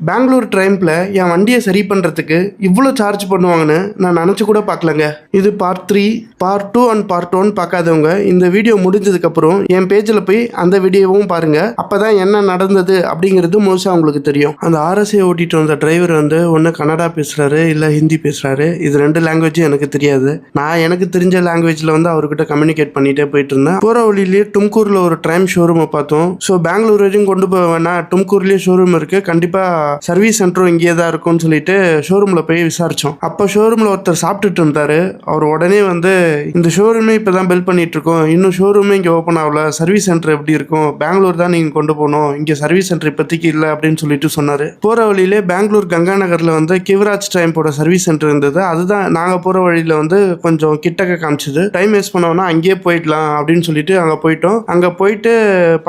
பெங்களூர் ட்ரெயினில் என் வண்டியை சரி பண்ணுறதுக்கு இவ்வளோ சார்ஜ் பண்ணுவாங்கன்னு நான் நினச்சி கூட பார்க்கலங்க. இது பார்ட் 3, பார்ட் 2 அண்ட் பார்ட் 1 பார்க்காதவங்க இந்த வீடியோ முடிஞ்சதுக்கப்புறம் என் பேஜில் போய் அந்த வீடியோவும் பாருங்கள். அப்போ தான் என்ன நடந்தது அப்படிங்கிறது முழுசாக உங்களுக்கு தெரியும். அந்த ஆர்எஸ்ஐ ஓட்டிகிட்டு வந்த டிரைவர் வந்து ஒன்று கன்னடா பேசுகிறாரு, இல்லை ஹிந்தி பேசுகிறாரு. இது 2 லாங்குவேஜும் எனக்கு தெரியாது. நான் எனக்கு தெரிஞ்ச லாங்குவேஜில் வந்து அவர்கிட்ட கம்யூனிகேட் பண்ணிகிட்டே போயிட்டு இருந்தேன். போகிற வழியிலேயே டும்கூரில் ஒரு ட்ரெயின் ஷோரூமை பார்த்தோம். ஸோ பெங்களூர் வரையும் கொண்டு போக வேணா, டும்கூர்லேயே ஷோரூம் இருக்குது, கண்டிப்பாக சர்வீஸ் சென்டரும் இங்கேயே தான் இருக்கும்னு சொல்லிட்டு ஷோரூமில் போய் விசாரித்தோம். அப்போ ஷோரூமில் ஒருத்தர் சாப்பிட்டுட்டு இருந்தார். அவர் உடனே வந்து இந்த ஷோரூமே இப்போ தான் பில் பண்ணிட்டு இருக்கோம், இன்னும் ஷோரூமே இங்கே ஓப்பன் ஆகல, சர்வீஸ் சென்டர் எப்படி இருக்கும், பெங்களூர் தான் நீங்கள் கொண்டு போகணும், இங்கே சர்வீஸ் சென்டர் இப்போதைக்கு இல்லை அப்படின்னு சொல்லிட்டு சொன்னார். போகிற வழியிலே பெங்களூர் கங்கா நகரில் வந்து கிவராஜ் டைம்போட சர்வீஸ் சென்டர் இருந்தது. அதுதான் நாங்கள் போகிற வழியில் வந்து கொஞ்சம் கிட்டக்க காமிச்சது. டைம் வேஸ்ட் பண்ணோம்னா அங்கேயே போயிடலாம் அப்படின்னு சொல்லிட்டு அங்கே போயிட்டோம். அங்கே போயிட்டு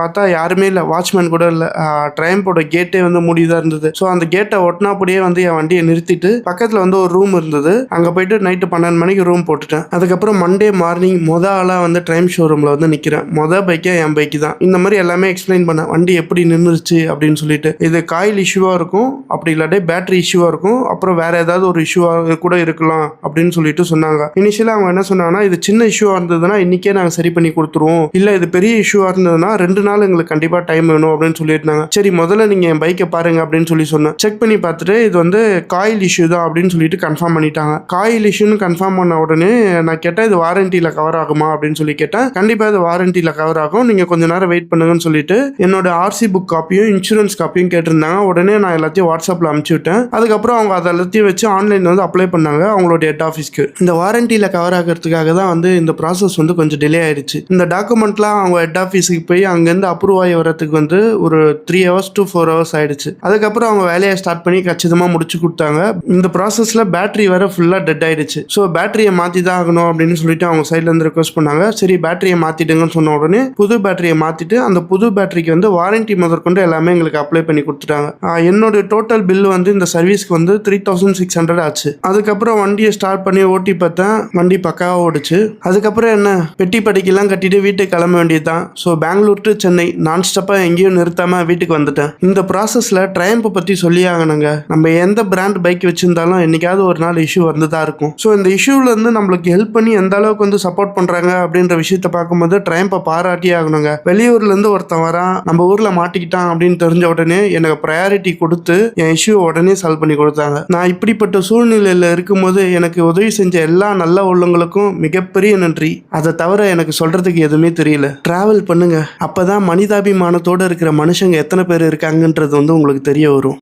பார்த்தா யாருமே இல்லை, வாட்ச்மேன் கூட இல்லை. ட்ரெயினோட கேட்டே வந்து மூடிதான் இருந்தது. ஸோ அந்த கேட்டை ஒட்டினாப்படியே வந்து என் வண்டியை நிறுத்திட்டு பக்கத்தில் வந்து ஒரு ரூம் இருந்தது. அங்கே போயிட்டு நைட்டு 12 மணிக்கு ரூம் போட்டுட்டேன். அதுக்கப்புறம் மண்டே மார்னிங் ஆளாக வந்து ட்ரெயின் ஷோரூமில் வந்து நிற்கிறேன். பைக்கே என் பைக்கு தான். இந்த மாதிரி எல்லாமே எக்ஸ்பிளைன் பண்ணேன், வண்டி எப்படி நின்றுச்சு அப்படின்னு சொல்லிட்டு. இது காயில் இஷ்யூவாக இருக்கும், அப்படி இல்லாட்டி பேட்டரி இஷ்யூவாக இருக்கும், அப்புறம் வேற ஏதாவது ஒரு இஷ்யூவாக கூட இருக்கலாம் அப்படின்னு சொல்லிட்டு சொன்னாங்க. இனிஷியலாக அவங்க என்ன சொன்னாங்கன்னா, இது சின்ன இஷ்யூவாக இருந்ததுன்னா இன்னைக்கே நாங்கள் சரி பண்ணி கொடுத்துருவோம், இல்லை இது பெரிய இஷ்யூவாக இருந்ததுன்னா 2 நாள் எங்களுக்கு கண்டிப்பாக டைம் வேணும் அப்படின்னு சொல்லியிருந்தாங்க. சரி முதல்ல நீங்கள் என் பைக்கை பாருங்க அப்படின்னு சொல்லி சொன்னேன். செக் பண்ணி பார்த்துட்டு இது வந்து காயில் இஷ்யூ தான் அப்படின்னு சொல்லிட்டு கன்ஃபார்ம் பண்ணிட்டாங்க. காயில் இஷ்யூன்னு கன்ஃபார்ம் பண்ண உடனே நான் கேட்டேன், இது வாரண்டியில் கவர் ஆகுமா அப்படின்னு சொல்லி கேட்டேன். கண்டிப்பாக இது வாரண்டியில் கவர் ஆகும், நீங்கள் கொஞ்சம் நேரம் வெயிட் பண்ணுங்கன்னு சொல்லிட்டு என்னோட ஆர்சி புக் காப்பியும் இன்சூரன்ஸ் காப்பியும் கேட்டிருந்தாங்க. உடனே நான் எல்லாத்தையும் வாட்ஸ்அப்பில் அனுப்பிச்சு விட்டேன். அதுக்கப்புறம் அவங்க அதை எல்லாத்தையும் வச்சு ஆன்லைனில் வந்து அப்ளை பண்ணாங்க அவங்களோட ஹெட் ஆஃபீஸ்க்கு. இந்த வாரண்டியில் கவர் ஆகிறதுக்காக தான் வந்து இந்த ப்ராசஸ் வந்து கொஞ்சம் டிலே ஆயிடுச்சு. இந்த டாக்குமெண்ட்லாம் அவங்க ஹெட் ஆஃபீஸுக்கு போய் அங்கேருந்து அப்ரூவ் ஆகி வரதுக்கு வந்து ஒரு 3 hours to 4 hours ஆயிடுச்சு. அதுக்கப்புறம் அவங்க வேலையை ஸ்டார்ட் பண்ணி கச்சிதமாக முடிச்சு கொடுத்தாங்க. இந்த ப்ராசஸில் பேட்டரி வேற ஃபுல்லாக டெட் ஆயிடுச்சு. ஸோ பேட்டரியை மாற்றி தான் ஆகணும் அப்படின்னு சொல்லிட்டு அவங்க சைட்லேருந்து ரெக்வஸ்ட் பண்ணாங்க. சரி பேட்டரியை மாற்றிடுங்கன்னு சொன்ன உடனே புது பேட்டரியை மாற்றிட்டு அந்த புது பேட்டரிக்கு வந்து வாரண்டி முதற்கொண்டு எல்லாமே எங்களுக்கு அப்ளை பண்ணி கொடுத்துட்டாங்க. என்னோட டோட்டல் பில் வந்து இந்த சர்வீஸ்க்கு வந்து 3600 ஆச்சு. அதுக்கப்புறம் வண்டியை ஸ்டார்ட் பண்ணி ஓட்டி பார்த்தேன், வண்டி பக்காவாக ஓடிச்சு. அதுக்கப்புறம் என்ன, பெட்டி படிக்கெல்லாம் கட்டிட்டு வீட்டுக்கு கிளம்ப வேண்டியது தான். ஸோ பெங்களூர் டு சென்னை நான் ஸ்டாப்பாக எங்கேயும் நிறுத்தாமல் வீட்டுக்கு வந்துட்டேன். இந்த ப்ராசஸில் ட்ரையம்பை பற்றி சொல்லி ஆகணுங்க. நம்ம எந்த பிராண்ட் பைக் வச்சிருந்தாலும் என்னைக்காவது ஒரு நாள் இஷ்யூ வந்து தான் இருக்கும். ஸோ இந்த இஷ்யூலேருந்து நம்மளுக்கு ஹெல்ப் பண்ணி எந்த அளவுக்கு வந்து சப்போர்ட் பண்ணுறாங்க அப்படின்ற விஷயத்த பார்க்கும்போது ட்ரையம்பை பாராட்டியே ஆகணுங்க. வெளியூர்லேருந்து ஒருத்தன் வரான், நம்ம ஊரில் மாட்டிக்கிட்டான் அப்படின்னு தெரிஞ்ச உடனே எனக்கு ப்ரையாரிட்டி கொடுத்து என் இஷ்யூ உடனே சால்வ் பண்ணி கொடுத்தாங்க. நான் இப்படிப்பட்ட சூழ்நிலையில் இருக்கும்போது எனக்கு உதவி செஞ்ச எல்லா நல்ல உள்ளவங்களுக்கும் மிகப்பெரிய நன்றி. அதை தவிர எனக்கு சொல்கிறதுக்கு எதுவுமே தெரியல. ட்ராவல் பண்ணுங்க, அப்போ தான் மனிதாபிமானத்தோடு இருக்கிற மனுஷங்க எத்தனை பேர் இருக்காங்கன்றது வந்து உங்களுக்கு தெரிய வரும்.